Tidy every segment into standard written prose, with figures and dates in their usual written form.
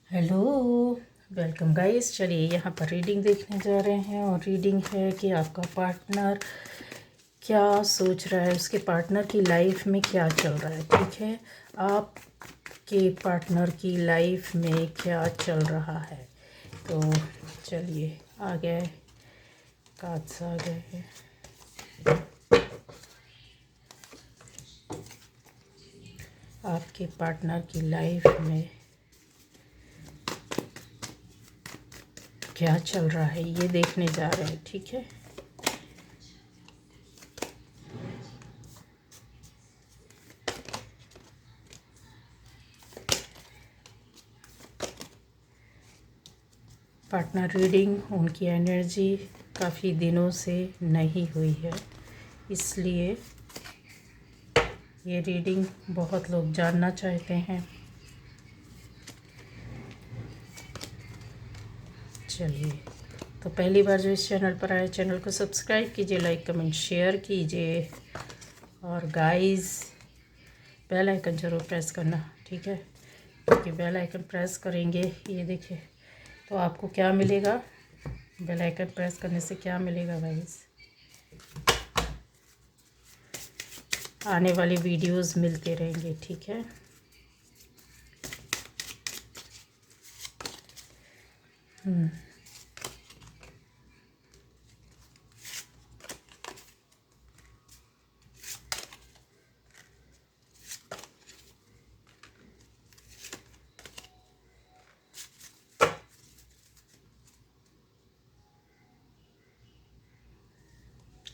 Hello, welcome guys. चलिए यहाँ पर रीडिंग देखने जा रहे हैं और रीडिंग है कि आपका पार्टनर क्या सोच रहा है, उसके पार्टनर की लाइफ में क्या चल रहा है। ठीक है, आपके पार्टनर की लाइफ में क्या चल रहा है। तो चलिए आ गए, कार्ड्स आ गए हैं। आपके पार्टनर की लाइफ में क्या चल रहा है ये देखने जा रहे हैं। ठीक है, पार्टनर रीडिंग, उनकी एनर्जी काफ़ी दिनों से नहीं हुई है, इसलिए ये रीडिंग बहुत लोग जानना चाहते हैं। चलिए, तो पहली बार जो इस चैनल पर आए, चैनल को सब्सक्राइब कीजिए, लाइक कमेंट शेयर कीजिए और गाइस बेल आइकन ज़रूर प्रेस करना। ठीक है, क्योंकि बेल आइकन प्रेस करेंगे, ये देखिए, तो आपको क्या मिलेगा। बेल आइकन प्रेस करने से क्या मिलेगा गाइस, आने वाली वीडियोस मिलते रहेंगे। ठीक है,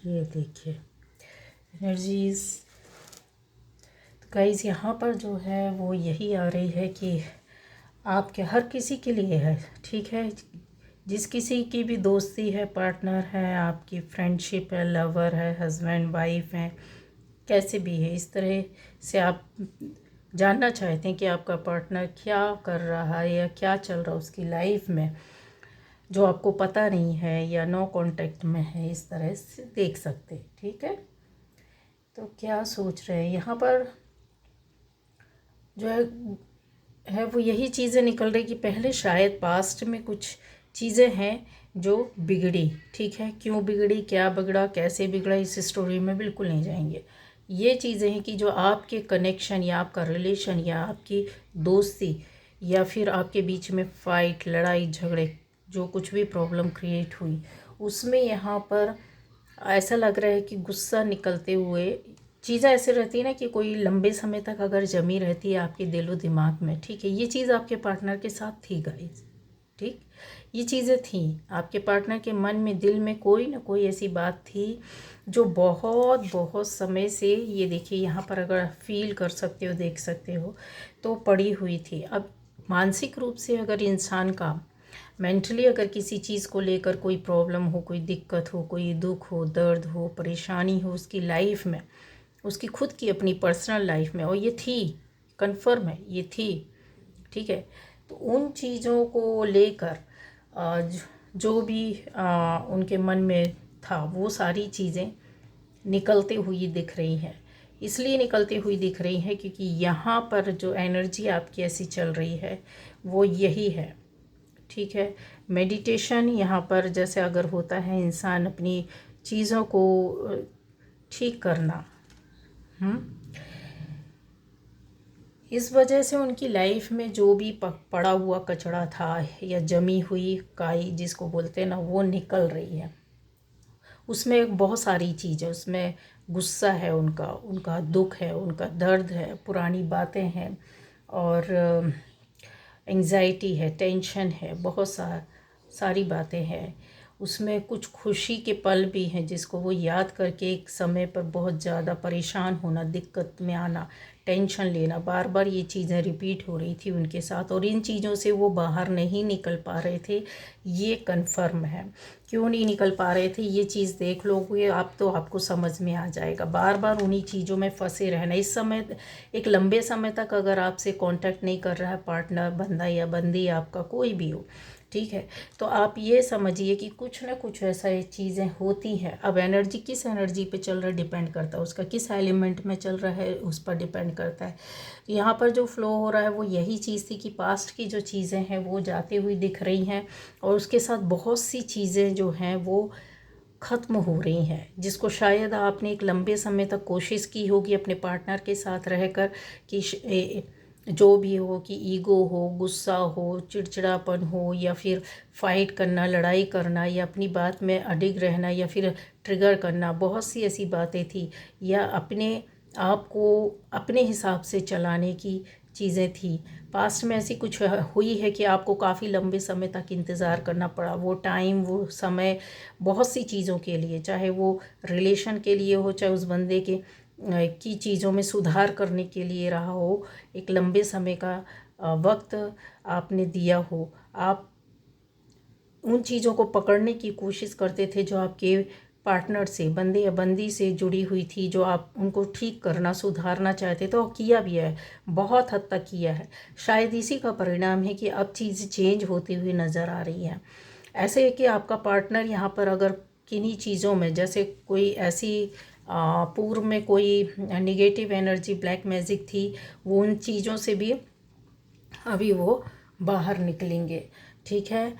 ये देखिए एनर्जीज। तो गाइस यहाँ पर जो है वो यही आ रही है कि आपके हर किसी के लिए है। ठीक है, जिस किसी की भी दोस्ती है, पार्टनर है, आपकी फ्रेंडशिप है, लवर है, हस्बैंड वाइफ है, कैसे भी है, इस तरह से आप जानना चाहते हैं कि आपका पार्टनर क्या कर रहा है या क्या चल रहा है उसकी लाइफ में, जो आपको पता नहीं है या नो कांटेक्ट में है, इस तरह से देख सकते हैं। ठीक है, तो क्या सोच रहे हैं यहाँ पर जो है वो यही चीज़ें निकल रही कि पहले शायद पास्ट में कुछ चीज़ें हैं जो बिगड़ी। ठीक है, क्यों बिगड़ी, क्या बिगड़ा, कैसे बिगड़ा, इस स्टोरी में बिल्कुल नहीं जाएंगे। ये चीज़ें हैं कि जो आपके कनेक्शन या आपका रिलेशन या आपकी दोस्ती या फिर आपके बीच में फ़ाइट, लड़ाई झगड़े, जो कुछ भी प्रॉब्लम क्रिएट हुई, उसमें यहाँ पर ऐसा लग रहा है कि गुस्सा निकलते हुए चीज़ें ऐसे रहती है ना कि कोई लंबे समय तक अगर जमी रहती है आपके दिलो दिमाग में। ठीक है, ये चीज़ आपके पार्टनर के साथ थी गाइस। ठीक, ये चीज़ें थी आपके पार्टनर के मन में, दिल में कोई ना कोई ऐसी बात थी जो बहुत बहुत समय से, ये देखिए यहाँ पर अगर फील कर सकते हो, देख सकते हो, तो पड़ी हुई थी। अब मानसिक रूप से अगर इंसान का, मेंटली अगर किसी चीज़ को लेकर कोई प्रॉब्लम हो, कोई दिक्कत हो, कोई दुख हो, दर्द हो, परेशानी हो उसकी लाइफ में, उसकी खुद की अपनी पर्सनल लाइफ में, और ये थी, कन्फर्म है ये थी। ठीक है, तो उन चीज़ों को लेकर जो भी उनके मन में था, वो सारी चीज़ें निकलती हुई दिख रही हैं। इसलिए निकलती हुई दिख रही हैं क्योंकि यहाँ पर जो एनर्जी आपकी ऐसी चल रही है वो यही है। ठीक है, मेडिटेशन यहाँ पर जैसे अगर होता है, इंसान अपनी चीज़ों को ठीक करना, इस वजह से उनकी लाइफ में जो भी पड़ा हुआ कचरा था या जमी हुई काई जिसको बोलते हैं ना, वो निकल रही है। उसमें बहुत सारी चीज़ें, उसमें गुस्सा है उनका, उनका दुख है, उनका दर्द है, पुरानी बातें हैं, और एंजाइटी है, टेंशन है, बहुत सारी बातें हैं। उसमें कुछ खुशी के पल भी हैं जिसको वो याद करके एक समय पर बहुत ज़्यादा परेशान होना, दिक्कत में आना, टेंशन लेना, बार बार ये चीज़ें रिपीट हो रही थी उनके साथ, और इन चीज़ों से वो बाहर नहीं निकल पा रहे थे। ये कन्फर्म है। क्यों नहीं निकल पा रहे थे, ये चीज़ देख लोगे आप तो आपको समझ में आ जाएगा। बार बार उन्हीं चीज़ों में फंसे रहना, इस समय एक लंबे समय तक अगर आपसे कांटेक्ट नहीं कर रहा है पार्टनर, बंदा या बंदी, आपका कोई भी हो, ठीक है, तो आप ये समझिए कि कुछ ना कुछ ऐसा ये चीज़ें होती हैं। अब एनर्जी किस एनर्जी पे चल रहा है डिपेंड करता है, उसका किस एलिमेंट में चल रहा है उस पर डिपेंड डिपेंड करता है। तो यहाँ पर जो फ्लो हो रहा है वो यही चीज़ थी कि पास्ट की जो चीज़ें हैं वो जाती हुई दिख रही हैं, और उसके साथ बहुत सी चीज़ें जो हैं वो ख़त्म हो रही हैं, जिसको शायद आपने एक लंबे समय तक कोशिश की होगी अपने पार्टनर के साथ रहकर कि जो भी हो, कि ईगो हो, गुस्सा हो, चिड़चिड़ापन हो, या फिर फाइट करना, लड़ाई करना, या अपनी बात में अडिग रहना, या फिर ट्रिगर करना, बहुत सी ऐसी बातें थी, या अपने आप को अपने हिसाब से चलाने की चीज़ें थी। पास्ट में ऐसी कुछ हुई है कि आपको काफ़ी लंबे समय तक इंतज़ार करना पड़ा, वो टाइम, वो समय, बहुत सी चीज़ों के लिए, चाहे वो रिलेशन के लिए हो, चाहे उस बंदे के की चीज़ों में सुधार करने के लिए रहा हो, एक लंबे समय का वक्त आपने दिया हो। आप उन चीज़ों को पकड़ने की कोशिश करते थे जो आपके पार्टनर से, बंदे या बंदी से जुड़ी हुई थी, जो आप उनको ठीक करना, सुधारना चाहते थे, और किया भी है, बहुत हद तक किया है। शायद इसी का परिणाम है कि अब चीज़ें चेंज होती हुई नज़र आ रही हैं। ऐसे है कि आपका पार्टनर यहाँ पर अगर किन्हीं चीज़ों में, जैसे कोई ऐसी पूर्व में कोई निगेटिव एनर्जी, ब्लैक मैजिक थी, वो उन चीज़ों से भी अभी वो बाहर निकलेंगे। ठीक है,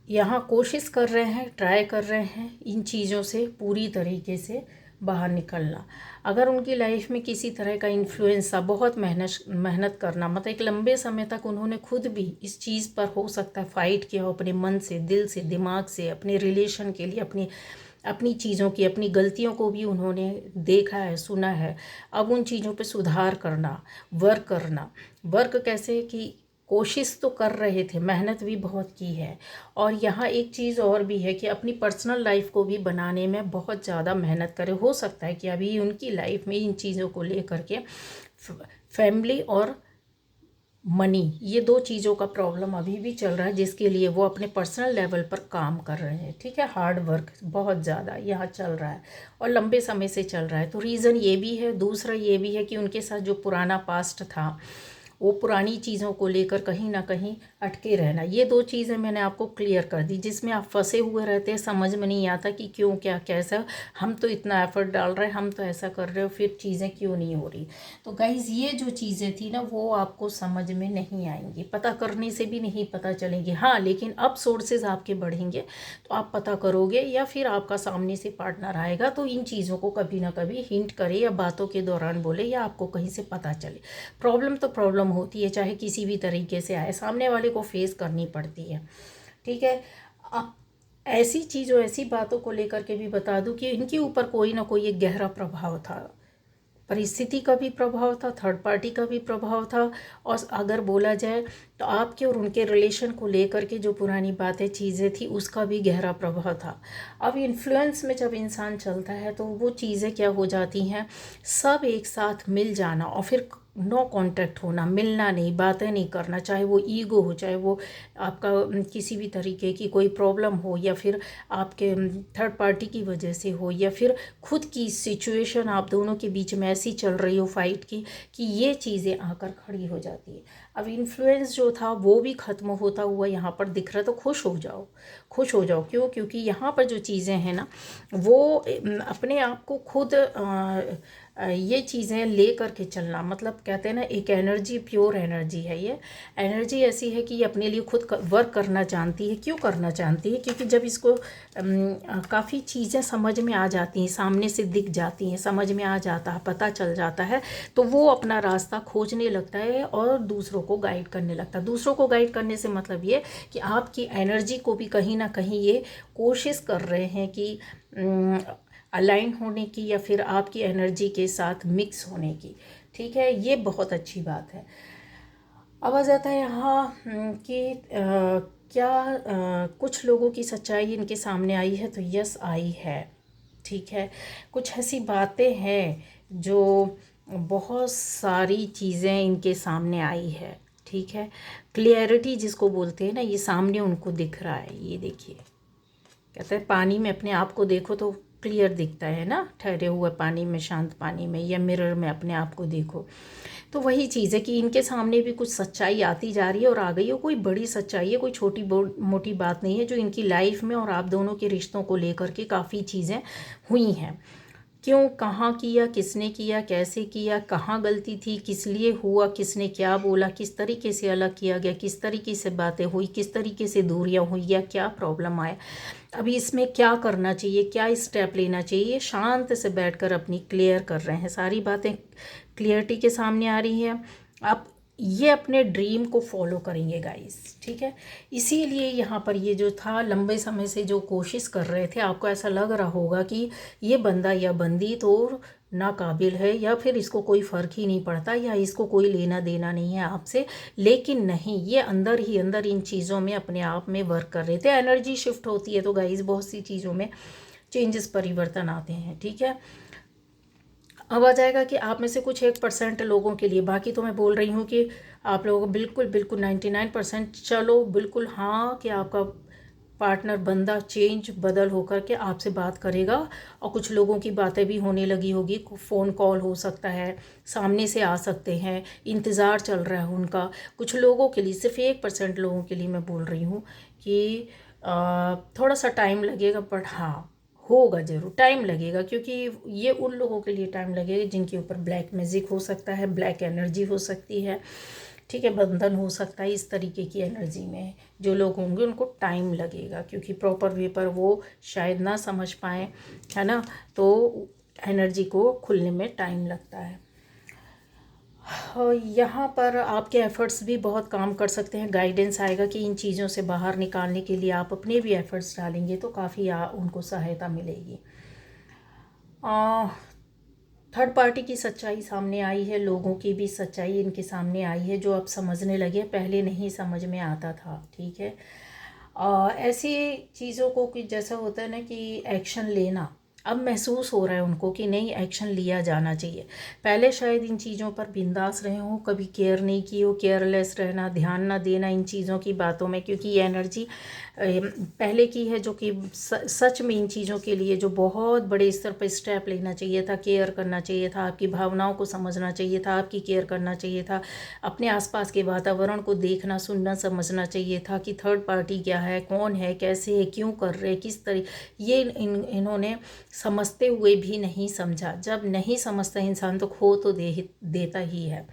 यहाँ कोशिश कर रहे हैं, ट्राई कर रहे हैं इन चीज़ों से पूरी तरीके से बाहर निकलना। अगर उनकी लाइफ में किसी तरह का इन्फ्लुएंस था, बहुत मेहनत करना, मतलब एक लंबे समय तक उन्होंने खुद भी इस चीज़ पर हो सकता है फाइट किया हो, अपने मन से, दिल से, दिमाग से, अपने रिलेशन के लिए, अपनी अपनी चीज़ों की, अपनी गलतियों को भी उन्होंने देखा है, सुना है। अब उन चीज़ों पे सुधार करना, वर्क करना। वर्क कैसे कि कोशिश तो कर रहे थे, मेहनत भी बहुत की है, और यहाँ एक चीज़ और भी है कि अपनी पर्सनल लाइफ को भी बनाने में बहुत ज़्यादा मेहनत करें। हो सकता है कि अभी उनकी लाइफ में इन चीज़ों को लेकर के फैमिली और मनी, ये दो चीज़ों का प्रॉब्लम अभी भी चल रहा है, जिसके लिए वो अपने पर्सनल लेवल पर काम कर रहे हैं। ठीक है, हार्ड वर्क बहुत ज़्यादा यहाँ चल रहा है और लंबे समय से चल रहा है। तो रीज़न ये भी है, दूसरा ये भी है कि उनके साथ जो पुराना पास्ट था, वो पुरानी चीज़ों को लेकर कहीं ना कहीं अटके रहना, ये दो चीज़ें मैंने आपको क्लियर कर दी, जिसमें आप फंसे हुए रहते हैं, समझ में नहीं आता कि क्यों, क्या, कैसा, हम तो इतना एफर्ट डाल रहे हैं, हम तो ऐसा कर रहे हो, फिर चीज़ें क्यों नहीं हो रही। तो गाइज़, ये जो चीज़ें थी ना, वो आपको समझ में नहीं आएंगी, पता करने से भी नहीं पता चलेंगी। हाँ, लेकिन अब सोर्सेज आपके बढ़ेंगे तो आप पता करोगे, या फिर आपका सामने से पार्टनर आएगा तो इन चीज़ों को कभी ना कभी हिंट करे, या बातों के दौरान बोले, या आपको कहीं से पता चले। प्रॉब्लम तो प्रॉब्लम होती है, चाहे किसी भी तरीके से आए, सामने वाले को फेस करनी पड़ती है। ठीक है, ऐसी चीज़ों, ऐसी बातों को लेकर के भी बता दूं कि इनके ऊपर कोई ना कोई एक गहरा प्रभाव था, परिस्थिति का भी प्रभाव था, थर्ड पार्टी का भी प्रभाव था, और अगर बोला जाए तो आपके और उनके रिलेशन को लेकर के जो पुरानी बातें, चीज़ें थी, उसका भी गहरा प्रभाव था। अब इन्फ्लुएंस में जब इंसान चलता है तो वो चीज़ें क्या हो जाती हैं, सब एक साथ मिल जाना, और फिर नो कांटेक्ट होना, मिलना नहीं, बातें नहीं करना, चाहे वो ईगो हो, चाहे वो आपका किसी भी तरीके की कोई प्रॉब्लम हो, या फिर आपके थर्ड पार्टी की वजह से हो, या फिर खुद की सिचुएशन आप दोनों के बीच में ऐसी चल रही हो फाइट की कि ये चीज़ें आकर खड़ी हो जाती है। अब इन्फ्लुएंस जो था वो भी ख़त्म होता हुआ यहाँ पर दिख रहा है, तो खुश हो जाओ, खुश हो जाओ। क्यों? क्योंकि यहाँ पर जो चीज़ें हैं ना, वो अपने आप को खुद ये चीज़ें ले करके चलना, मतलब कहते हैं ना, एक एनर्जी, प्योर एनर्जी है ये। एनर्जी ऐसी है कि ये अपने लिए खुद वर्क करना जानती है। क्यों करना चाहती है? क्योंकि जब इसको काफ़ी चीज़ें समझ में आ जाती हैं, सामने से दिख जाती हैं, समझ में आ जाता है, पता चल जाता है, तो वो अपना रास्ता खोजने लगता है और दूसरों को गाइड करने लगता है। दूसरों को गाइड करने से मतलब ये कि आपकी एनर्जी को भी कहीं ना कहीं ये कोशिश कर रहे हैं कि अलाइन होने की, या फिर आपकी एनर्जी के साथ मिक्स होने की। ठीक है, ये बहुत अच्छी बात है। अब आ जाता है यहाँ कि क्या कुछ लोगों की सच्चाई इनके सामने आई है, तो यस, आई है। ठीक है, कुछ ऐसी बातें हैं जो बहुत सारी चीज़ें इनके सामने आई है। ठीक है, क्लियरिटी जिसको बोलते हैं ना, ये सामने उनको दिख रहा है। ये देखिए, कहते हैं पानी में अपने आप को देखो तो क्लियर दिखता है ना, ठहरे हुए पानी में, शांत पानी में, या मिरर में अपने आप को देखो। तो वही चीज़ है कि इनके सामने भी कुछ सच्चाई आती जा रही है, और आ गई है। कोई बड़ी सच्चाई है, कोई छोटी मोटी बात नहीं है, जो इनकी लाइफ में और आप दोनों के रिश्तों को लेकर के काफ़ी चीज़ें हुई हैं। क्यों, कहाँ किया, किसने किया, कैसे किया, कहाँ गलती थी, किस लिए हुआ, किसने क्या बोला, किस तरीके से अलग किया गया, किस तरीके से बातें हुई, किस तरीके से दूरियां हुई, या क्या प्रॉब्लम आया, अभी इसमें क्या करना चाहिए, क्या स्टेप लेना चाहिए, शांत से बैठकर अपनी क्लियर कर रहे हैं। सारी बातें क्लियरिटी के सामने आ रही है। आप ये अपने ड्रीम को फॉलो करेंगे गाइस, ठीक है। इसीलिए यहाँ पर ये जो था, लंबे समय से जो कोशिश कर रहे थे, आपको ऐसा लग रहा होगा कि ये बंदा या बंदी तो नाकाबिल है, या फिर इसको कोई फ़र्क ही नहीं पड़ता, या इसको कोई लेना देना नहीं है आपसे। लेकिन नहीं, ये अंदर ही अंदर इन चीज़ों में अपने आप में वर्क कर रहे थे। एनर्जी शिफ्ट होती है तो गाइस बहुत सी चीज़ों में चेंजेस, परिवर्तन आते हैं, ठीक है। अब आ जाएगा कि आप में से कुछ 1% लोगों के लिए, बाकी तो मैं बोल रही हूँ कि आप लोगों को बिल्कुल बिल्कुल 99% चलो बिल्कुल हाँ कि आपका पार्टनर, बंदा चेंज, बदल होकर के आपसे बात करेगा। और कुछ लोगों की बातें भी होने लगी होगी, फ़ोन कॉल हो सकता है, सामने से आ सकते हैं, इंतज़ार चल रहा है उनका। कुछ लोगों के लिए, सिर्फ 1% लोगों के लिए मैं बोल रही हूँ कि थोड़ा सा टाइम लगेगा, बट हाँ होगा ज़रूर, टाइम लगेगा, क्योंकि ये उन लोगों के लिए टाइम लगेगा जिनके ऊपर ब्लैक मैजिक हो सकता है, ब्लैक एनर्जी हो सकती है, ठीक है, बंधन हो सकता है। इस तरीके की एनर्जी में जो लोग होंगे उनको टाइम लगेगा, क्योंकि प्रॉपर वे पर वो शायद ना समझ पाएँ, है ना, तो एनर्जी को खुलने में टाइम लगता है। यहाँ पर आपके एफ़र्ट्स भी बहुत काम कर सकते हैं। गाइडेंस आएगा कि इन चीज़ों से बाहर निकालने के लिए आप अपने भी एफ़र्ट्स डालेंगे तो काफ़ी उनको सहायता मिलेगी। थर्ड पार्टी की सच्चाई सामने आई है, लोगों की भी सच्चाई इनके सामने आई है, जो अब समझने लगे, पहले नहीं समझ में आता था, ठीक है। ऐसी चीज़ों को कि जैसा होता है ना कि एक्शन लेना, अब महसूस हो रहा है उनको कि नहीं, एक्शन लिया जाना चाहिए। पहले शायद इन चीज़ों पर बिंदास रहे हों, कभी केयर नहीं की हो, केयरलेस रहना, ध्यान ना देना इन चीज़ों की बातों में, क्योंकि ये एनर्जी पहले की है, जो कि सच में इन चीज़ों के लिए जो बहुत बड़े स्तर पर स्टेप लेना चाहिए था, केयर करना चाहिए था, आपकी भावनाओं को समझना चाहिए था, आपकी केयर करना चाहिए था, अपने आसपास के वातावरण को देखना, सुनना, समझना चाहिए था कि थर्ड पार्टी क्या है, कौन है, कैसे है, क्यों कर रहे, किस तरह। ये इन्होंने समझते हुए भी नहीं समझा। जब नहीं समझता इंसान तो खो तो देता ही है,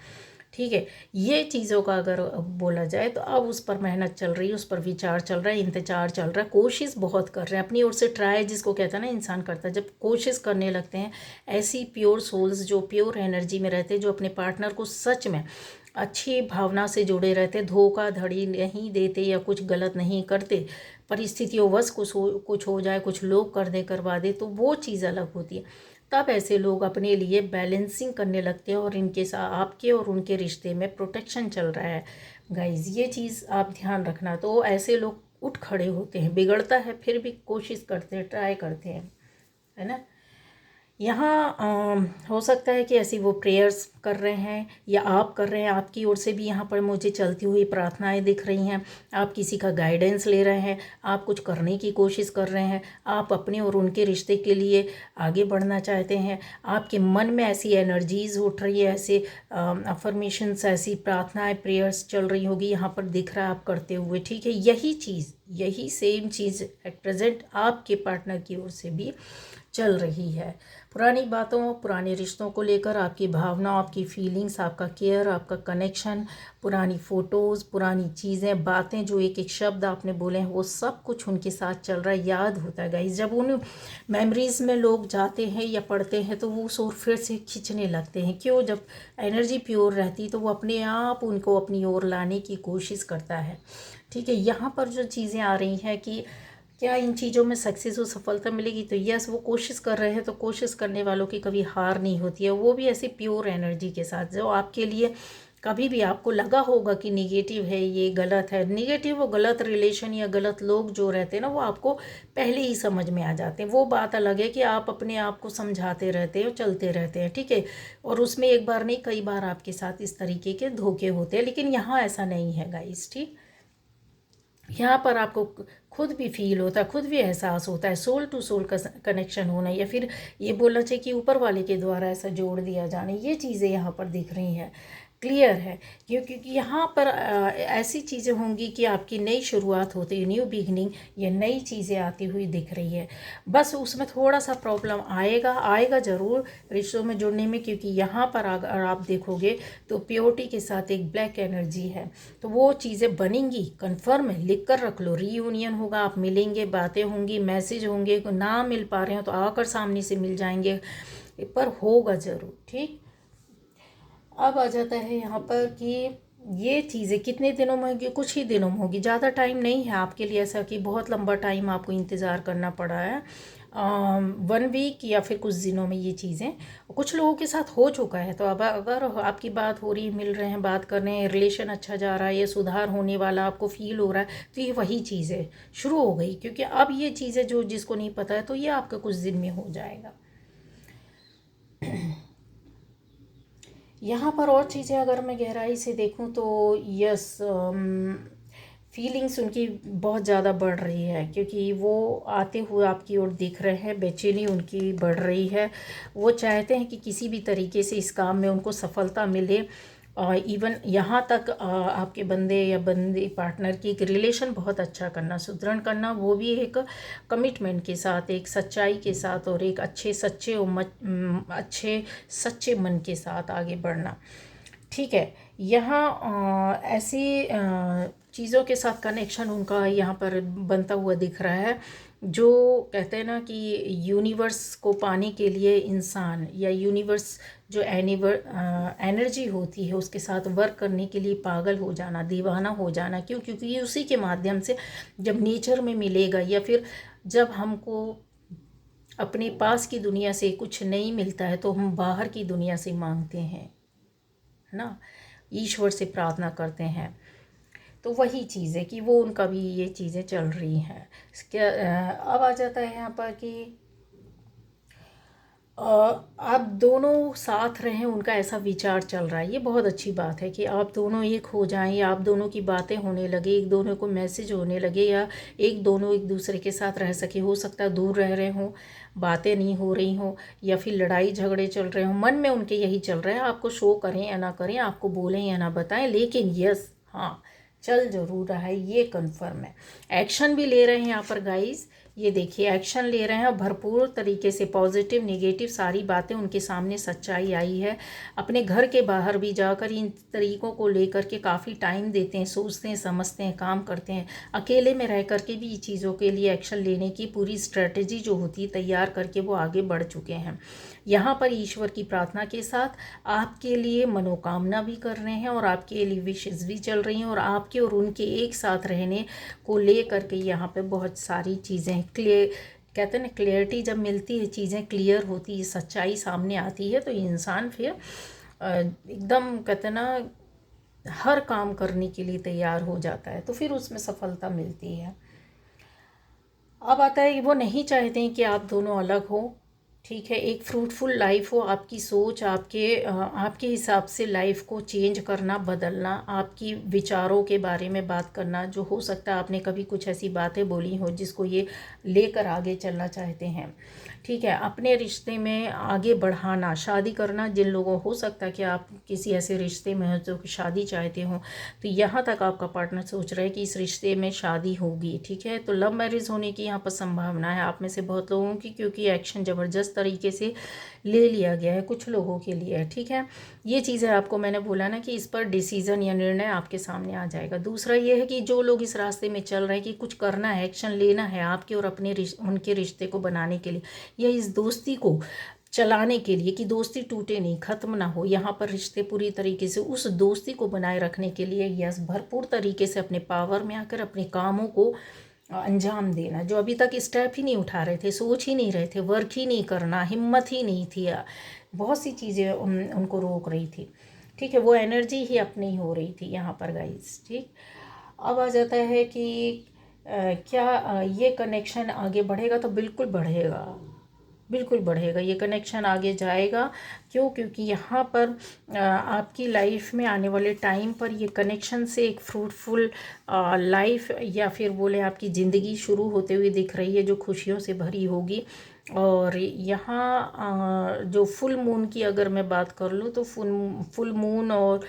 ठीक है। ये चीज़ों का अगर बोला जाए तो अब उस पर मेहनत चल रही है, उस पर विचार चल रहा है, इंतजार चल रहा है, कोशिश बहुत कर रहे हैं अपनी ओर से। ट्राई जिसको कहता है ना इंसान करता है, जब कोशिश करने लगते हैं, ऐसी प्योर सोल्स जो प्योर एनर्जी में रहते हैं, जो अपने पार्टनर को सच में अच्छी भावना से जुड़े रहते, धोखाधड़ी नहीं देते या कुछ गलत नहीं करते, परिस्थितियों वश कुछ हो जाए, कुछ लोग कर दे, करवा दे, तो वो चीज़ अलग होती है। तब ऐसे लोग अपने लिए बैलेंसिंग करने लगते हैं और इनके साथ आपके और उनके रिश्ते में प्रोटेक्शन चल रहा है। गाइज ये चीज़ आप ध्यान रखना। तो ऐसे लोग उठ खड़े होते हैं, बिगड़ता है फिर भी कोशिश करते हैं, ट्राई करते हैं, है ना। यहाँ हो सकता है कि ऐसी वो प्रेयर्स कर रहे हैं या आप कर रहे हैं, आपकी ओर से भी यहाँ पर मुझे चलती हुई प्रार्थनाएं दिख रही हैं। आप किसी का गाइडेंस ले रहे हैं, आप कुछ करने की कोशिश कर रहे हैं, आप अपने और उनके रिश्ते के लिए आगे बढ़ना चाहते हैं, आपके मन में ऐसी एनर्जीज़ उठ रही है, ऐसे अफर्मेशंस, ऐसी प्रार्थनाएं, प्रेयर्स चल रही होगी, यहाँ पर दिख रहा है आप करते हुए, ठीक है। यही सेम चीज़ एट प्रेजेंट आपके पार्टनर की ओर से भी चल रही है। पुरानी बातों, पुराने रिश्तों को लेकर आपकी भावना, आपकी फीलिंग्स, आपका केयर, आपका कनेक्शन, पुरानी फ़ोटोज़, पुरानी चीज़ें, बातें, जो एक एक शब्द आपने बोले हैं, वो सब कुछ उनके साथ चल रहा है, याद होता है गाइस। जब उन मेमोरीज़ में लोग जाते हैं या पढ़ते हैं तो वो शोर फिर से खींचने लगते हैं। क्यों? जब एनर्जी प्योर रहती तो वो अपने आप उनको अपनी ओर लाने की कोशिश करता है, ठीक है। यहाँ पर जो चीज़ें आ रही हैं कि क्या इन चीज़ों में सक्सेस और सफलता मिलेगी, तो यस, वो कोशिश कर रहे हैं, तो कोशिश करने वालों की कभी हार नहीं होती है, वो भी ऐसी प्योर एनर्जी के साथ। जो आपके लिए कभी भी आपको लगा होगा कि निगेटिव है, ये गलत है, निगेटिव और गलत रिलेशन या गलत लोग जो रहते हैं ना, वो आपको पहले ही समझ में आ जाते हैं। वो बात अलग है कि आप अपने आप को समझाते रहते हैं, चलते रहते हैं, ठीक है, और उसमें एक बार नहीं कई बार आपके साथ इस तरीके के धोखे होते हैं। लेकिन यहाँ ऐसा नहीं है गाइस, ठीक। यहाँ पर आपको खुद भी फील होता है, खुद भी एहसास होता है, सोल टू सोल का कनेक्शन होना, या फिर ये बोलना चाहिए कि ऊपर वाले के द्वारा ऐसा जोड़ दिया जाना, ये चीज़ें यहाँ पर दिख रही हैं, क्लियर है। क्योंकि यहाँ पर ऐसी चीज़ें होंगी कि आपकी नई शुरुआत होती है, न्यू बिगनिंग, ये नई चीज़ें आती हुई दिख रही है। बस उसमें थोड़ा सा प्रॉब्लम आएगा ज़रूर रिश्तों में जुड़ने में, क्योंकि यहाँ पर अगर आप देखोगे तो प्योरिटी के साथ एक ब्लैक एनर्जी है। तो वो चीज़ें बनेंगी, कन्फर्म है, लिख कर रख लो। रीयूनियन होगा, आप मिलेंगे, बातें होंगी, मैसेज होंगे, ना मिल पा रहे हो तो आकर सामने से मिल जाएंगे, पर होगा ज़रूर। ठीक, अब आ जाता है यहाँ पर कि ये चीज़ें कितने दिनों में होगी, कुछ ही दिनों में होगी, ज़्यादा टाइम नहीं है आपके लिए ऐसा कि बहुत लंबा टाइम आपको इंतज़ार करना पड़ा है। 1 वीक या फिर कुछ दिनों में ये चीज़ें कुछ लोगों के साथ हो चुका है। तो अब अगर आपकी बात हो रही है, मिल रहे हैं, बात कर रहे हैं, रिलेशन अच्छा जा रहा है, ये सुधार होने वाला आपको फील हो रहा है, तो ये वही चीज़ें शुरू हो गई। क्योंकि अब ये चीज़ें जो जिसको नहीं पता है तो ये आपका कुछ दिन में हो जाएगा। यहाँ पर और चीज़ें अगर मैं गहराई से देखूँ तो यस, फीलिंग्स उनकी बहुत ज़्यादा बढ़ रही है, क्योंकि वो आते हुए आपकी ओर दिख रहे हैं, बेचैनी उनकी बढ़ रही है। वो चाहते हैं कि किसी भी तरीके से इस काम में उनको सफलता मिले। इवन यहाँ तक आपके बंदे या बंदी पार्टनर की एक रिलेशन बहुत अच्छा करना, सुदृढ़ करना, वो भी एक कमिटमेंट के साथ, एक सच्चाई के साथ और एक अच्छे सच्चे मन के साथ आगे बढ़ना। ठीक है, यहाँ ऐसी चीज़ों के साथ कनेक्शन उनका यहाँ पर बनता हुआ दिख रहा है, जो कहते हैं ना कि यूनिवर्स को पाने के लिए इंसान या यूनिवर्स जो एनर्जी होती है उसके साथ वर्क करने के लिए पागल हो जाना, दीवाना हो जाना। क्यों? क्योंकि ये उसी के माध्यम से जब नेचर में मिलेगा या फिर जब हमको अपने पास की दुनिया से कुछ नहीं मिलता है तो हम बाहर की दुनिया से मांगते हैं, है ना, ईश्वर से प्रार्थना करते हैं। तो वही चीज़ है कि वो उनका भी ये चीज़ें चल रही हैं। क्या अब आ जाता है यहाँ पर कि आप दोनों साथ रहें, उनका ऐसा विचार चल रहा है। ये बहुत अच्छी बात है कि आप दोनों एक हो जाएं, या आप दोनों की बातें होने लगे, एक दोनों को मैसेज होने लगे, या एक दोनों एक दूसरे के साथ रह सके। हो सकता है दूर रह रहे हों, बातें नहीं हो रही हों, या फिर लड़ाई झगड़े चल रहे हों, मन में उनके यही चल रहा है। आपको शो करें या ना करें, आपको बोलें या ना बताएं, लेकिन यस, हाँ, चल ज़रूर रहा है, ये कन्फर्म है। एक्शन भी ले रहे हैं यहाँ पर गाइस, ये देखिए एक्शन ले रहे हैं और भरपूर तरीके से, पॉजिटिव नेगेटिव सारी बातें उनके सामने सच्चाई आई है। अपने घर के बाहर भी जाकर इन तरीक़ों को लेकर के काफ़ी टाइम देते हैं, सोचते हैं, समझते हैं, काम करते हैं। अकेले में रह करके भी चीज़ों के लिए एक्शन लेने की पूरी स्ट्रेटजी जो होती है तैयार करके वो आगे बढ़ चुके हैं। यहाँ पर ईश्वर की प्रार्थना के साथ आपके लिए मनोकामना भी कर रहे हैं और आपके लिए विशेष भी चल रही हैं, और आपके और उनके एक साथ रहने को ले करके यहाँ पे बहुत सारी चीज़ें क्लियर, कहते हैं ना, क्लियरिटी जब मिलती है, चीज़ें क्लियर होती है, सच्चाई सामने आती है, तो इंसान फिर एकदम कहते हैं ना हर काम करने के लिए तैयार हो जाता है, तो फिर उसमें सफलता मिलती है। अब आता है कि वो नहीं चाहते हैं कि आप दोनों अलग हो। ठीक है, एक फ्रूटफुल लाइफ हो, आपकी सोच आपके हिसाब से लाइफ को चेंज करना, बदलना, आपकी विचारों के बारे में बात करना, जो हो सकता है आपने कभी कुछ ऐसी बातें बोली हो जिसको ये लेकर आगे चलना चाहते हैं। ठीक है, अपने रिश्ते में आगे बढ़ाना, शादी करना, जिन लोगों, हो सकता है कि आप किसी ऐसे रिश्ते में हो जो कि शादी चाहते हो, तो यहाँ तक आपका पार्टनर सोच रहा है कि इस रिश्ते में शादी होगी। ठीक है, तो लव मैरिज होने की यहाँ पर संभावना है आप में से बहुत लोगों की, क्योंकि एक्शन ज़बरदस्त तरीके से ले लिया गया है कुछ लोगों के लिए। ठीक है, ये चीज़ें आपको मैंने बोला ना कि इस पर डिसीज़न या निर्णय आपके सामने आ जाएगा। दूसरा ये है कि जो लोग इस रास्ते में चल रहे हैं कि कुछ करना है, एक्शन लेना है आपके और अपने उनके रिश्ते को बनाने के लिए, या इस दोस्ती को चलाने के लिए कि दोस्ती टूटे नहीं, ख़त्म ना हो, यहाँ पर रिश्ते पूरी तरीके से उस दोस्ती को बनाए रखने के लिए यस भरपूर तरीके से अपने पावर में आकर अपने कामों को अंजाम देना। जो अभी तक स्टेप ही नहीं उठा रहे थे, सोच ही नहीं रहे थे, वर्क ही नहीं करना, हिम्मत ही नहीं थी, बहुत सी चीज़ें उनको रोक रही थी। ठीक है, वो एनर्जी ही अपनी हो रही थी यहाँ पर गाइस। ठीक, अब आ जाता है कि क्या ये कनेक्शन आगे बढ़ेगा? तो बिल्कुल बढ़ेगा। बिल्कुल बढ़ेगा, ये कनेक्शन आगे जाएगा। क्यों? क्योंकि यहाँ पर आपकी लाइफ में आने वाले टाइम पर ये कनेक्शन से एक फ्रूटफुल लाइफ या फिर बोले आपकी ज़िंदगी शुरू होते हुए दिख रही है, जो खुशियों से भरी होगी। और यहाँ जो फुल मून की अगर मैं बात कर लूँ तो फुल मून और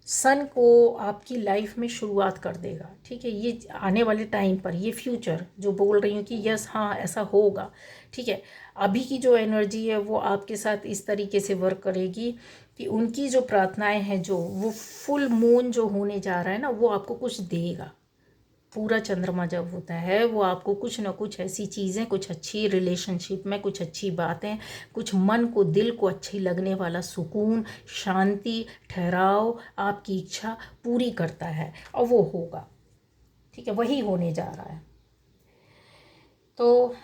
सन को आपकी लाइफ में शुरुआत कर देगा। ठीक है, ये आने वाले टाइम पर, ये फ्यूचर जो बोल रही हूँ कि यस हाँ ऐसा होगा। ठीक है, अभी की जो एनर्जी है वो आपके साथ इस तरीके से वर्क करेगी कि उनकी जो प्रार्थनाएं हैं, जो वो फुल मून जो होने जा रहा है ना, वो आपको कुछ देगा। पूरा चंद्रमा जब होता है वो आपको कुछ ना कुछ ऐसी चीज़ें, कुछ अच्छी रिलेशनशिप में कुछ अच्छी बातें, कुछ मन को दिल को अच्छी लगने वाला सुकून, शांति, ठहराव, आपकी इच्छा पूरी करता है और वो होगा। ठीक है, वही होने जा रहा है। तो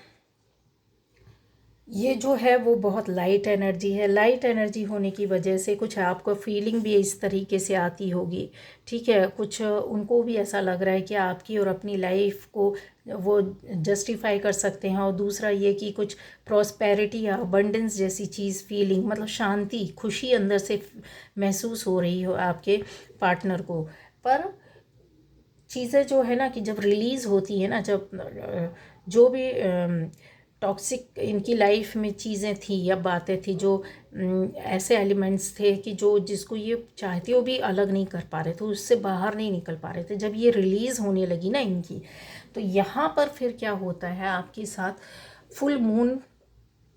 ये जो है वो बहुत लाइट एनर्जी है। लाइट एनर्जी होने की वजह से कुछ आपको फीलिंग भी इस तरीके से आती होगी। ठीक है, कुछ उनको भी ऐसा लग रहा है कि आपकी और अपनी लाइफ को वो जस्टिफाई कर सकते हैं। और दूसरा ये कि कुछ प्रॉस्पेरिटी या अबंडेंस जैसी चीज़, फीलिंग मतलब शांति, खुशी अंदर से महसूस हो रही हो आपके पार्टनर को। पर चीज़ें जो है ना कि जब रिलीज़ होती है ना, जब जो भी टॉक्सिक इनकी लाइफ में चीज़ें थी या बातें थी, जो ऐसे एलिमेंट्स थे कि जो जिसको ये चाहते हो भी अलग नहीं कर पा रहे थे, उससे बाहर नहीं निकल पा रहे थे, जब ये रिलीज़ होने लगी ना इनकी, तो यहाँ पर फिर क्या होता है आपके साथ, फुल मून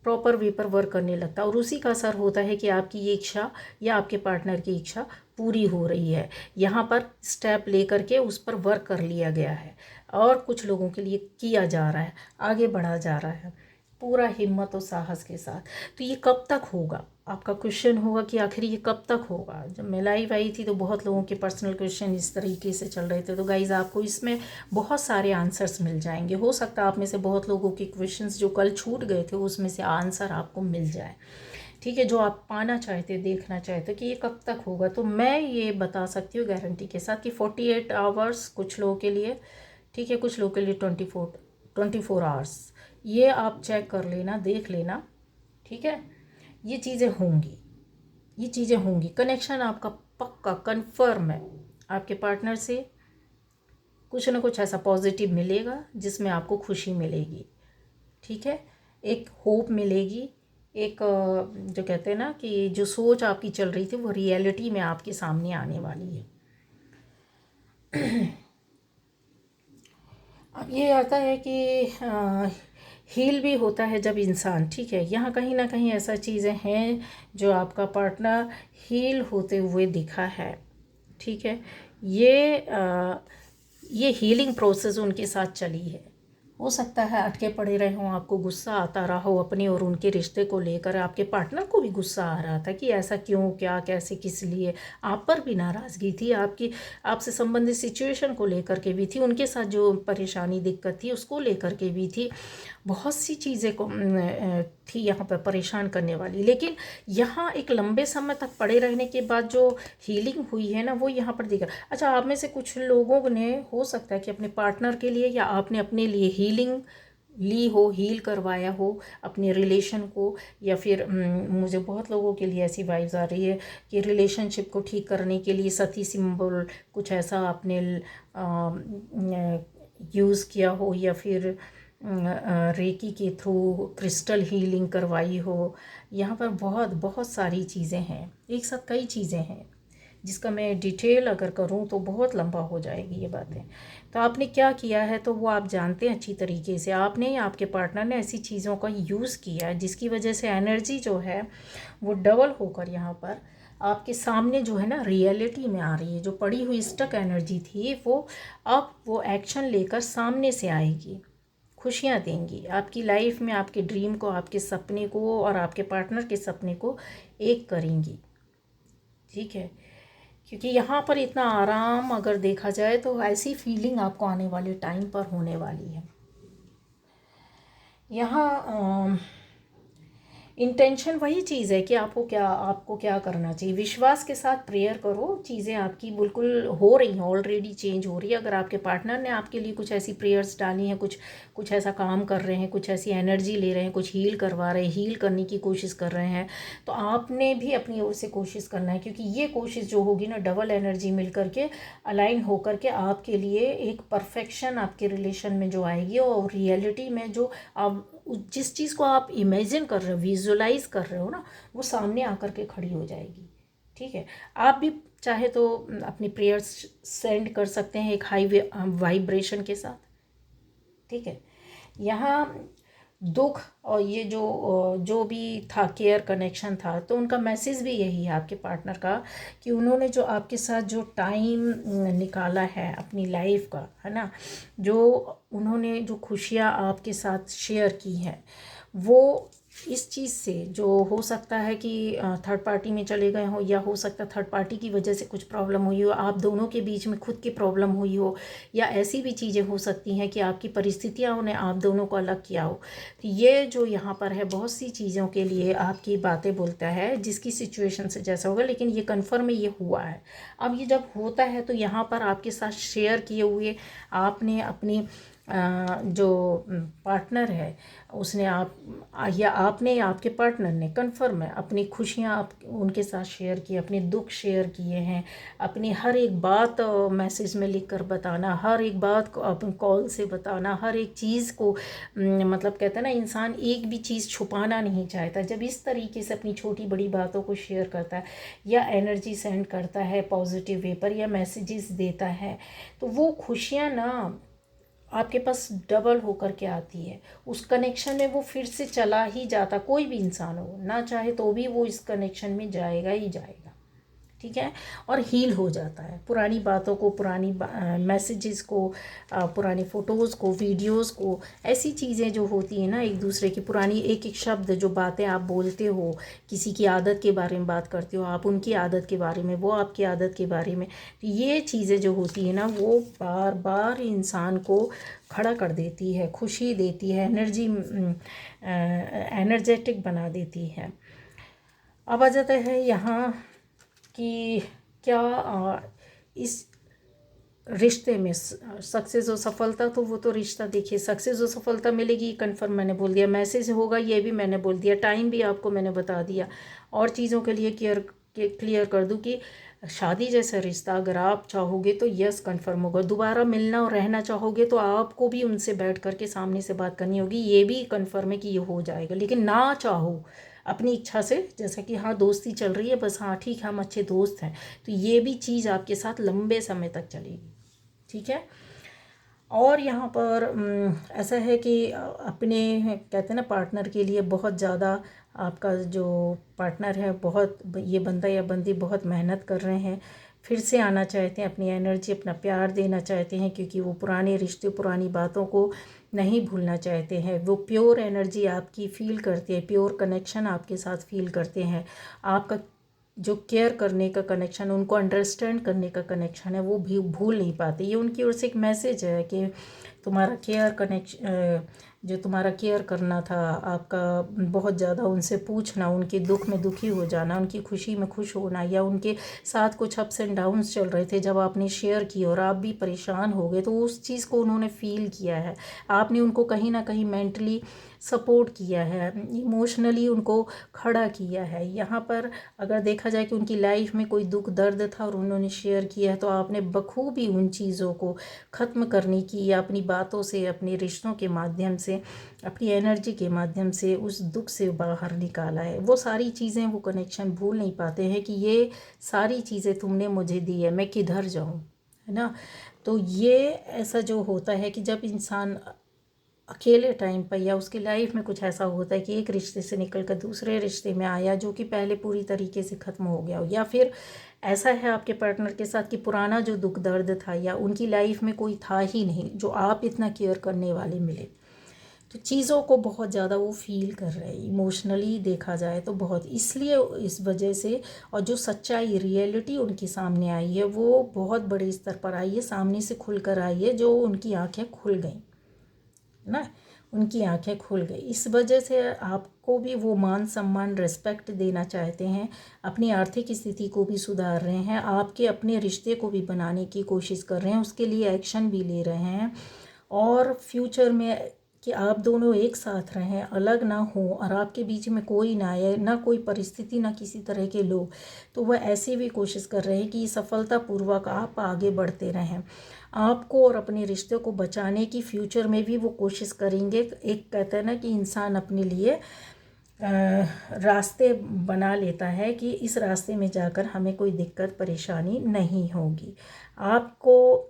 प्रॉपर वे पर वर्क करने लगता है। और उसी का असर होता है कि आपकी ये इच्छा या आपके पार्टनर की इच्छा पूरी हो रही है। यहाँ पर स्टेप लेकर के उस पर वर्क कर लिया गया है और कुछ लोगों के लिए किया जा रहा है, आगे बढ़ा जा रहा है पूरा हिम्मत और साहस के साथ। तो ये कब तक होगा? आपका क्वेश्चन होगा कि आखिर ये कब तक होगा। जब मैं लाइव आई थी तो बहुत लोगों के पर्सनल क्वेश्चन इस तरीके से चल रहे थे। तो गाइज़ आपको इसमें बहुत सारे आंसर्स मिल जाएंगे। हो सकता है आप में से बहुत लोगों के क्वेश्चंस जो कल छूट गए थे उसमें से आंसर आपको मिल जाए। ठीक है, जो आप पाना चाहते, देखना चाहते कि ये कब तक होगा, तो मैं ये बता सकती हूँ गारंटी के साथ कि 48 आवर्स कुछ लोगों के लिए, ठीक है, कुछ लोगों के लिए 24 आवर्स। ये आप चेक कर लेना, देख लेना। ठीक है, ये चीज़ें होंगी, ये चीज़ें होंगी। कनेक्शन आपका पक्का कन्फर्म है। आपके पार्टनर से कुछ ना कुछ ऐसा पॉजिटिव मिलेगा जिसमें आपको खुशी मिलेगी। ठीक है, एक होप मिलेगी, एक जो कहते हैं ना कि जो सोच आपकी चल रही थी वो रियलिटी में आपके सामने आने वाली है। अब ये आता है कि हील भी होता है जब इंसान, ठीक है, यहाँ कहीं ना कहीं ऐसा चीज़ें हैं जो आपका पार्टनर हील होते हुए दिखा है। ठीक है, ये हीलिंग प्रोसेस उनके साथ चली है। हो सकता है अटके पड़े रहे हों, आपको गुस्सा आता रहा हो अपने और उनके रिश्ते को लेकर, आपके पार्टनर को भी गुस्सा आ रहा था कि ऐसा क्यों, क्या, कैसे, किस लिए। आप पर भी नाराज़गी थी, आपकी आपसे संबंधित सिचुएशन को लेकर के भी थी, उनके साथ जो परेशानी दिक्कत थी उसको लेकर के भी थी। बहुत सी चीज़ें को थी यहाँ पर परेशान करने वाली। लेकिन यहाँ एक लंबे समय तक पड़े रहने के बाद जो हीलिंग हुई है ना, वो यहाँ पर दिखा। अच्छा, आप में से कुछ लोगों ने हो सकता है कि अपने पार्टनर के लिए या आपने अपने लिए हीलिंग ली हो, हील करवाया हो अपने रिलेशन को, या फिर मुझे बहुत लोगों के लिए ऐसी वाइब्स आ रही है कि रिलेशनशिप को ठीक करने के लिए सती सिंबल कुछ ऐसा आपने यूज़ किया हो, या फिर रेकी के थ्रू क्रिस्टल हीलिंग करवाई हो। यहाँ पर बहुत बहुत सारी चीज़ें हैं, एक साथ कई चीज़ें हैं जिसका मैं डिटेल अगर करूँ तो बहुत लंबा हो जाएगी ये बातें। तो आपने क्या किया है तो वो आप जानते हैं अच्छी तरीके से। आपने या आपके पार्टनर ने ऐसी चीज़ों का यूज़ किया है जिसकी वजह से एनर्जी जो है वो डबल होकर यहाँ पर आपके सामने जो है ना रियलिटी में आ रही है। जो पड़ी हुई स्टक एनर्जी थी वो अब वो एक्शन लेकर सामने से आएगी, खुशियाँ देंगी आपकी लाइफ में, आपके ड्रीम को, आपके सपने को और आपके पार्टनर के सपने को एक करेंगी। ठीक है, क्योंकि यहाँ पर इतना आराम अगर देखा जाए तो ऐसी फीलिंग आपको आने वाले टाइम पर होने वाली है। यहाँ इंटेंशन वही चीज़ है कि आपको क्या करना चाहिए। विश्वास के साथ प्रेयर करो, चीज़ें आपकी बिल्कुल हो रही हैं, ऑलरेडी चेंज हो रही है। अगर आपके पार्टनर ने आपके लिए कुछ ऐसी प्रेयर्स डाली हैं, कुछ कुछ ऐसा काम कर रहे हैं, कुछ ऐसी एनर्जी ले रहे हैं, कुछ हील करवा रहे हैं, हील करने की कोशिश कर रहे हैं, तो आपने भी अपनी ओर से कोशिश करना है, क्योंकि ये कोशिश जो होगी ना, डबल एनर्जी मिल करके अलाइन होकर के आपके लिए एक परफेक्शन आपके रिलेशन में जो आएगी, और रियलिटी में जो आप जिस चीज़ को आप इमेजिन कर रहे हो, विजुलाइज कर रहे हो ना, वो सामने आकर के खड़ी हो जाएगी। ठीक है, आप भी चाहे तो अपनी प्रेयर्स सेंड कर सकते हैं एक हाई वाइब्रेशन के साथ। ठीक है, यहाँ दुख और ये जो भी था, केयर कनेक्शन था, तो उनका मैसेज भी यही है आपके पार्टनर का, कि उन्होंने जो आपके साथ जो टाइम निकाला है अपनी लाइफ का, है ना, जो उन्होंने जो खुशियाँ आपके साथ शेयर की हैं, वो इस चीज़ से जो हो सकता है कि थर्ड पार्टी में चले गए हो, या हो सकता है थर्ड पार्टी की वजह से कुछ प्रॉब्लम हुई हो, आप दोनों के बीच में खुद की प्रॉब्लम हुई हो, या ऐसी भी चीज़ें हो सकती हैं कि आपकी परिस्थितियां ने आप दोनों को अलग किया हो। तो ये जो यहाँ पर है, बहुत सी चीज़ों के लिए आपकी बातें बोलता है, जिसकी सिचुएशन से जैसा होगा, लेकिन ये कन्फर्म ये हुआ है। अब ये जब होता है तो यहाँ पर आपके साथ शेयर किए हुए आपने अपनी जो पार्टनर है उसने या आपने या आपके पार्टनर ने, कन्फर्म है, अपनी खुशियाँ आप उनके साथ शेयर की, अपने दुख शेयर किए हैं, अपनी हर एक बात मैसेज में लिख कर बताना, हर एक बात को अपन कॉल से बताना, हर एक चीज़ को मतलब कहते हैं ना, इंसान एक भी चीज़ छुपाना नहीं चाहता। जब इस तरीके से अपनी छोटी बड़ी बातों को शेयर करता है, या एनर्जी सेंड करता है पॉजिटिव वे पर, या मैसेजेस देता है, तो वो खुशियाँ ना आपके पास डबल होकर के आती है। उस कनेक्शन में वो फिर से चला ही जाता, कोई भी इंसान हो ना चाहे तो भी वो इस कनेक्शन में जाएगा ही जाएगा। ठीक है, और हील हो जाता है पुरानी बातों को, पुरानी मैसेजेस को, पुरानी फ़ोटोज़ को, वीडियोस को, ऐसी चीज़ें जो होती हैं ना, एक दूसरे की पुरानी एक एक शब्द, जो बातें आप बोलते हो, किसी की आदत के बारे में बात करते हो, आप उनकी आदत के बारे में, वो आपकी आदत के बारे में, तो ये चीज़ें जो होती हैं ना, वो बार बार इंसान को खड़ा कर देती है, खुशी देती है, एनर्जेटिक बना देती है। अब आ जाता है यहाँ कि क्या इस रिश्ते में सक्सेस और सफलता, तो वो तो रिश्ता देखिए, सक्सेस और सफलता मिलेगी कन्फर्म, मैंने बोल दिया, मैसेज होगा ये भी मैंने बोल दिया, टाइम भी आपको मैंने बता दिया। और चीज़ों के लिए क्लियर कर दूं कि शादी जैसा रिश्ता अगर आप चाहोगे तो यस कन्फर्म होगा। दोबारा मिलना और रहना चाहोगे तो आपको भी उनसे बैठ करके सामने से बात करनी होगी, ये भी कन्फर्म है कि ये हो जाएगा। लेकिन ना चाहो अपनी इच्छा से, जैसा कि हाँ दोस्ती चल रही है, बस हाँ ठीक है हम अच्छे दोस्त हैं, तो ये भी चीज़ आपके साथ लंबे समय तक चलेगी। ठीक है, और यहाँ पर ऐसा है कि अपने कहते हैं ना, पार्टनर के लिए बहुत ज़्यादा, आपका जो पार्टनर है, बहुत, ये बंदा या बंदी बहुत मेहनत कर रहे हैं, फिर से आना चाहते हैं, अपनी एनर्जी, अपना प्यार देना चाहते हैं, क्योंकि वो पुराने रिश्ते, पुरानी बातों को नहीं भूलना चाहते हैं। वो प्योर एनर्जी आपकी फील करते हैं, प्योर कनेक्शन आपके साथ फील करते हैं। आपका जो केयर करने का कनेक्शन, उनको अंडरस्टैंड करने का कनेक्शन है, वो भी भूल नहीं पाते। ये उनकी ओर से एक मैसेज है कि तुम्हारा केयर कनेक्शन, जो तुम्हारा केयर करना था, आपका बहुत ज़्यादा उनसे पूछना, उनके दुख में दुखी हो जाना, उनकी खुशी में खुश होना, या उनके साथ कुछ अप्स एंड डाउन्स चल रहे थे, जब आपने शेयर किया और आप भी परेशान हो गए, तो उस चीज़ को उन्होंने फील किया है। आपने उनको कहीं ना कहीं मेंटली सपोर्ट किया है, इमोशनली उनको खड़ा किया है। यहाँ पर अगर देखा जाए कि उनकी लाइफ में कोई दुख दर्द था और उन्होंने शेयर किया है, तो आपने बखूबी उन चीज़ों को ख़त्म करने की, या अपनी बातों से, अपने रिश्तों के माध्यम से, अपनी एनर्जी के माध्यम से उस दुख से बाहर निकाला है। वो सारी चीज़ें, वो कनेक्शन भूल नहीं पाते हैं कि ये सारी चीज़ें तुमने मुझे दी है, मैं किधर जाऊँ, है ना। तो ये ऐसा जो होता है कि जब इंसान अकेले टाइम पर, या उसकी लाइफ में कुछ ऐसा होता है कि एक रिश्ते से निकल कर दूसरे रिश्ते में आया, जो कि पहले पूरी तरीके से ख़त्म हो गया हो, या फिर ऐसा है आपके पार्टनर के साथ कि पुराना जो दुख दर्द था, या उनकी लाइफ में कोई था ही नहीं जो आप इतना केयर करने वाले मिले, तो चीज़ों को बहुत ज़्यादा वो फील कर रहे हैं, इमोशनली देखा जाए तो बहुत, इसलिए इस वजह से। और जो सच्चाई, रियलिटी उनके सामने आई है, वो बहुत बड़े स्तर पर आई है, सामने से खुल कर आई है, जो उनकी आंखें खुल गई ना, उनकी आंखें खुल गई। इस वजह से आप को भी वो मान सम्मान रिस्पेक्ट देना चाहते हैं, अपनी आर्थिक स्थिति को भी सुधार रहे हैं, आपके अपने रिश्ते को भी बनाने की कोशिश कर रहे हैं, उसके लिए एक्शन भी ले रहे हैं। और फ्यूचर में कि आप दोनों एक साथ रहें, अलग ना हो और आपके बीच में कोई ना आए, ना कोई परिस्थिति, ना किसी तरह के लोग। तो वह ऐसी भी कोशिश कर रहे हैं कि सफलतापूर्वक आप आगे बढ़ते रहें, आपको और अपने रिश्ते को बचाने की फ्यूचर में भी वो कोशिश करेंगे। एक कहते हैं ना कि इंसान अपने लिए रास्ते बना लेता है कि इस रास्ते में जाकर हमें कोई दिक्कत परेशानी नहीं होगी। आपको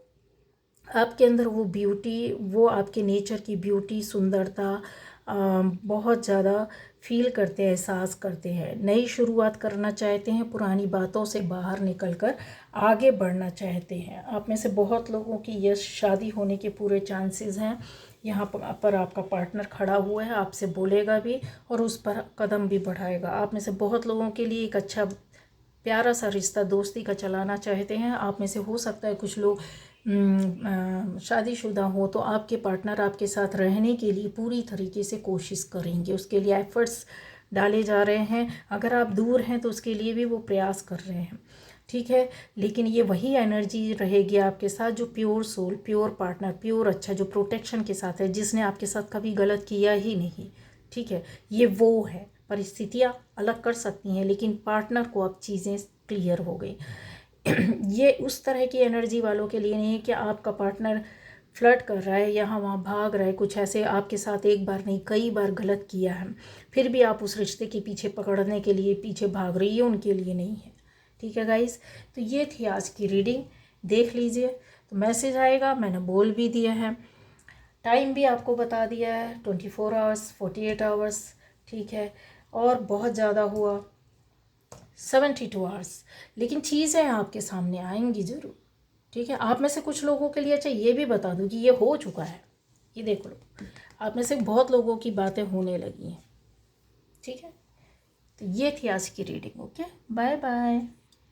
आपके अंदर वो ब्यूटी, वो आपके नेचर की ब्यूटी, सुंदरता बहुत ज़्यादा फील करते हैं, एहसास करते हैं। नई शुरुआत करना चाहते हैं, पुरानी बातों से बाहर निकलकर आगे बढ़ना चाहते हैं। आप में से बहुत लोगों की यश शादी होने के पूरे चांसेस हैं। यहाँ पर आपका पार्टनर खड़ा हुआ है, आपसे बोलेगा भी और उस पर कदम भी बढ़ाएगा। आप में से बहुत लोगों के लिए एक अच्छा प्यारा सा रिश्ता दोस्ती का चलाना चाहते हैं। आप में से हो सकता है कुछ लोग शादीशुदा हो, तो आपके पार्टनर आपके साथ रहने के लिए पूरी तरीके से कोशिश करेंगे, उसके लिए एफर्ट्स डाले जा रहे हैं। अगर आप दूर हैं तो उसके लिए भी वो प्रयास कर रहे हैं, ठीक है। लेकिन ये वही एनर्जी रहेगी आपके साथ जो pure soul, pure partner, pure अच्छा, जो प्रोटेक्शन के साथ है, जिसने आपके साथ कभी गलत किया ही नहीं, ठीक है। ये वो है। परिस्थितियाँ अलग कर सकती हैं लेकिन पार्टनर को अब चीज़ें क्लियर हो गई। ये उस तरह की एनर्जी वालों के लिए नहीं है कि आपका पार्टनर फ्लर्ट कर रहा है, यहाँ वहाँ भाग रहा है, कुछ ऐसे आपके साथ एक बार नहीं कई बार गलत किया है, फिर भी आप उस रिश्ते के पीछे पकड़ने के लिए पीछे भाग रही है, उनके लिए नहीं है, ठीक है गाइस। तो ये थी आज की रीडिंग, देख लीजिए। तो मैसेज आएगा, मैंने बोल भी दिया है, टाइम भी आपको बता दिया है, 24 आवर्स, 48 आवर्स, ठीक है। और बहुत ज़्यादा हुआ 72 आवर्स, लेकिन चीज़ें आपके सामने आएंगी ज़रूर, ठीक है। आप में से कुछ लोगों के लिए, अच्छा ये भी बता दूं कि ये हो चुका है, ये देख लो, आप में से बहुत लोगों की बातें होने लगी हैं, ठीक है। तो ये थी आज की रीडिंग। Okay, bye bye.